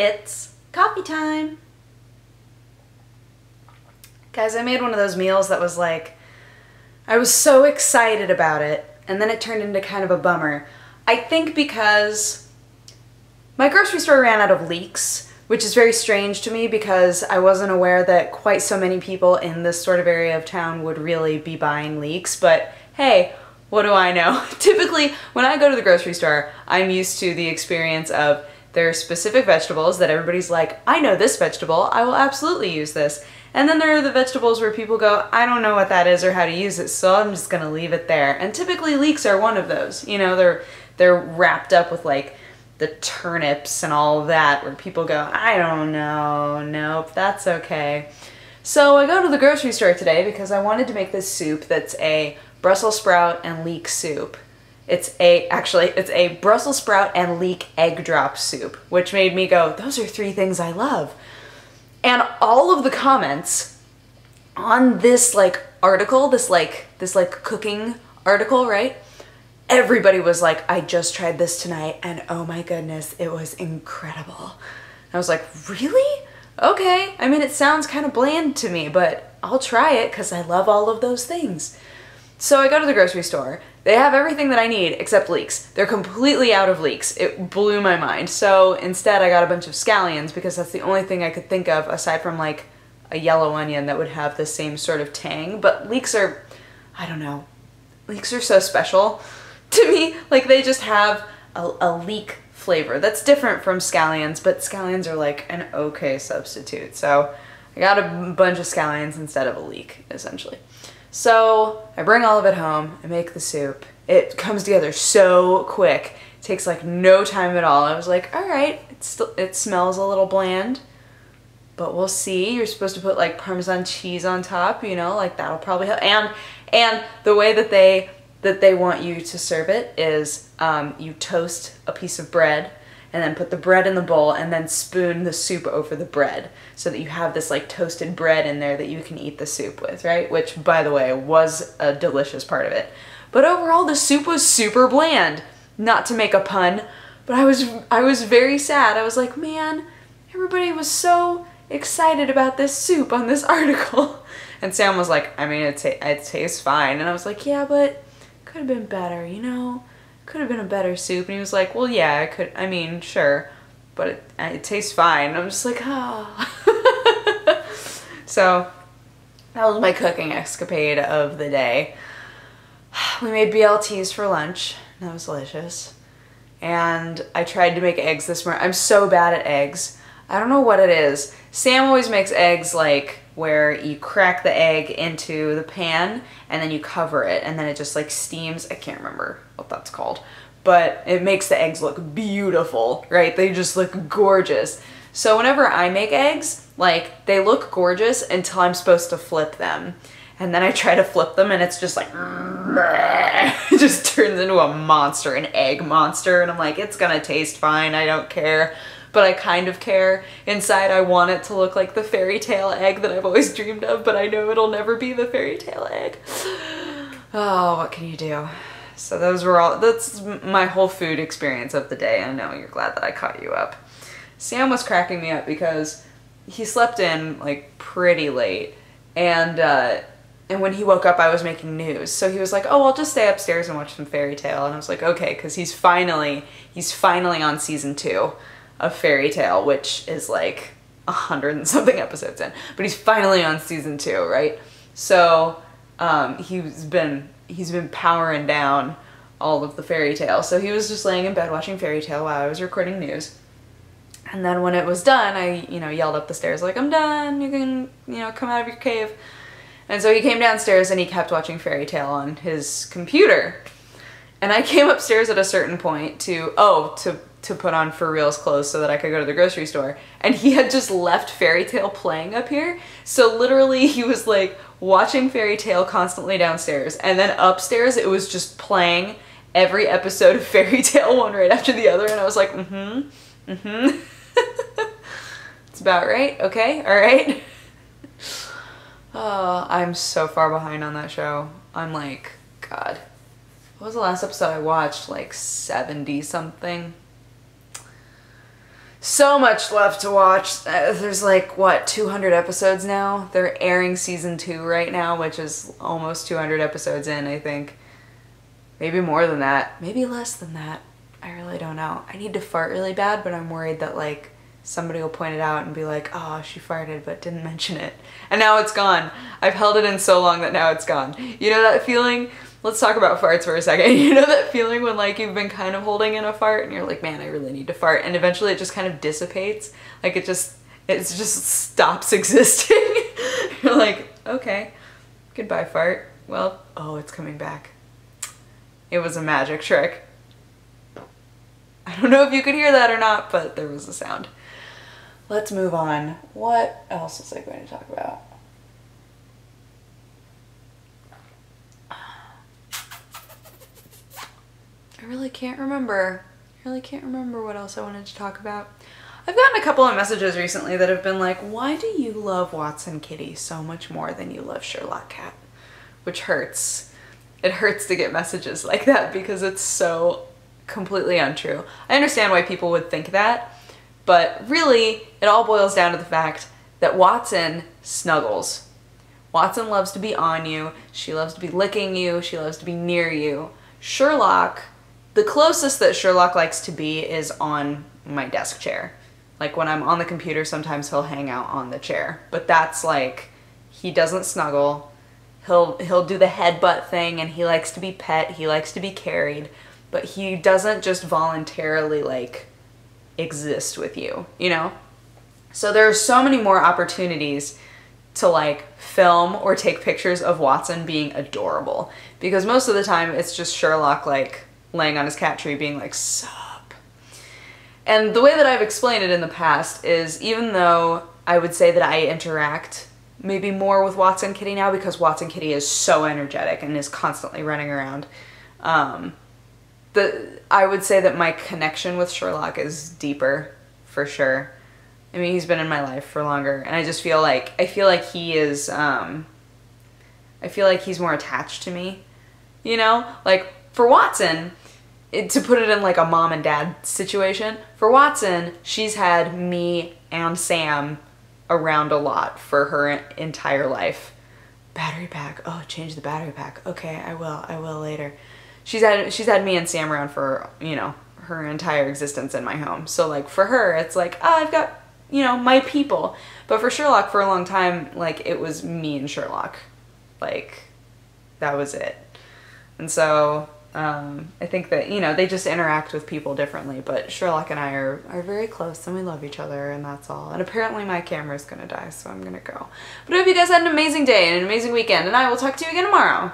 It's coffee time. Guys, I made one of those meals that was like, I was so excited about it, and then it turned into kind of a bummer. I think because my grocery store ran out of Leeks, which is very strange to me because I wasn't aware that quite so many people in this sort of area of town would really be buying Leeks, but hey, what do I know? Typically, when I go to the grocery store, I'm used to the experience of there are specific vegetables that everybody's like, I know this vegetable, I will absolutely use this. And then there are the vegetables where people go, I don't know what that is or how to use it, so I'm just gonna leave it there. And typically Leeks are one of those. You know, they're wrapped up with like the turnips and all of that, where people go, I don't know, nope, that's okay. So I go to the grocery store today because I wanted to make this soup that's a Brussels sprout and leek soup. It's a Brussels sprout and leek egg drop soup, which made me go, those are three things I love. And all of the comments on this like article, this cooking article, right? Everybody was like, I just tried this tonight and oh my goodness, it was incredible. I was like, really? Okay. I mean, it sounds kind of bland to me, but I'll try it because I love all of those things. So I go to the grocery store. They have everything that I need except leeks. They're completely out of leeks. It blew my mind. So instead I got a bunch of scallions because that's the only thing I could think of aside from like a yellow onion that would have the same sort of tang. But leeks are, I don't know, leeks are so special to me. Like they just have a leek flavor that's different from scallions, but scallions are like an okay substitute. So I got a bunch of scallions instead of a leek, essentially. So I bring all of it home, I make the soup. It comes together so quick. It takes like no time at all. I was like, all right, it smells a little bland, but we'll see. You're supposed to put like Parmesan cheese on top, you know, like that'll probably help. And the way that they want you to serve it is you toast a piece of bread and then put the bread in the bowl and then spoon the soup over the bread so that you have this like toasted bread in there that you can eat the soup with, right? Which, by the way, was a delicious part of it. But overall, the soup was super bland. Not to make a pun, but I was very sad. I was like, man, everybody was so excited about this soup on this article. And Sam was like, I mean, it tastes fine. And I was like, yeah, but could have been better, you know? Could have been a better soup. And he was like, well, yeah, I mean, sure, but it tastes fine. And I'm just like, oh. So that was my cooking escapade of the day. We made BLTs for lunch. That was delicious. And I tried to make eggs this morning. I'm so bad at eggs. I don't know what it is. Sam always makes eggs like where you crack the egg into the pan and then you cover it and then it just like steams. I can't remember what that's called, but it makes the eggs look beautiful, right? They just look gorgeous. So whenever I make eggs, like they look gorgeous until I'm supposed to flip them. And then I try to flip them and it's just like, it just turns into a monster, an egg monster. And I'm like, it's gonna taste fine, I don't care. But I kind of care. Inside I want it to look like the fairy tale egg that I've always dreamed of, but I know it'll never be the fairy tale egg. Oh, what can you do? So that's my whole food experience of the day. I know you're glad that I caught you up. Sam was cracking me up because he slept in like pretty late and when he woke up I was making news. So he was like, oh, I'll just stay upstairs and watch some fairy tale. And I was like, okay, because he's finally on season 2. Of Fairy Tale, which is like 100 and something episodes in, but he's finally on season 2, right? So he's been powering down all of the Fairy Tale. So he was just laying in bed watching Fairy Tale while I was recording news. And then when it was done, I, you know, yelled up the stairs like, I'm done, you can, you know, come out of your cave. And so he came downstairs and he kept watching Fairy Tale on his computer. And I came upstairs at a certain point to put on For Real's clothes so that I could go to the grocery store. And he had just left Fairy Tale playing up here. So literally he was like watching Fairy Tale constantly downstairs. And then upstairs it was just playing every episode of Fairy Tale one right after the other. And I was like, It's about right. Okay. All right. Oh, I'm so far behind on that show. I'm like, God. What was the last episode I watched? Like 70 something. So much left to watch. There's like, what, 200 episodes now? They're airing season 2 right now, which is almost 200 episodes in, I think. Maybe more than that. Maybe less than that. I really don't know. I need to fart really bad, but I'm worried that like somebody will point it out and be like, oh, she farted but didn't mention it. And now it's gone. I've held it in so long that now it's gone. You know that feeling? Let's talk about farts for a second. You know that feeling when like you've been kind of holding in a fart and you're like, man, I really need to fart. And eventually it just kind of dissipates. Like it just stops existing. You're like, okay, goodbye fart. Well, oh, it's coming back. It was a magic trick. I don't know if you could hear that or not, but there was a sound. Let's move on. What else was I going to talk about? I really can't remember. What else I wanted to talk about. I've gotten a couple of messages recently that have been like, why do you love Watson Kitty so much more than you love Sherlock Cat? Which hurts. It hurts to get messages like that because it's so completely untrue. I understand why people would think that, but really it all boils down to the fact that Watson snuggles. Watson loves to be on you, she loves to be licking you, she loves to be near you. Sherlock, the closest that Sherlock likes to be is on my desk chair. Like when I'm on the computer, sometimes he'll hang out on the chair, but that's like, he doesn't snuggle. He'll do the headbutt thing and he likes to be pet, he likes to be carried, but he doesn't just voluntarily like exist with you, you know? So there are so many more opportunities to like film or take pictures of Watson being adorable, because most of the time it's just Sherlock like laying on his cat tree being like, sup. And the way that I've explained it in the past is, even though I would say that I interact maybe more with Watson Kitty now because Watson Kitty is so energetic and is constantly running around, I would say that my connection with Sherlock is deeper, for sure. I mean, he's been in my life for longer, and I just feel like, he is, I feel like he's more attached to me, you know? Like, for Watson, to put it in like a mom and dad situation, for Watson, she's had me and Sam around a lot for her entire life. Battery pack, oh, change the battery pack. Okay, I will later. She's had me and Sam around for, you know, her entire existence in my home. So like for her, it's like, oh, I've got, you know, my people. But for Sherlock, for a long time, like it was me and Sherlock. Like that was it. And so I think that, you know, they just interact with people differently, but Sherlock and I are very close and we love each other, and that's all. And apparently my camera's gonna die, so I'm gonna go. But I hope you guys had an amazing day and an amazing weekend, and I will talk to you again tomorrow.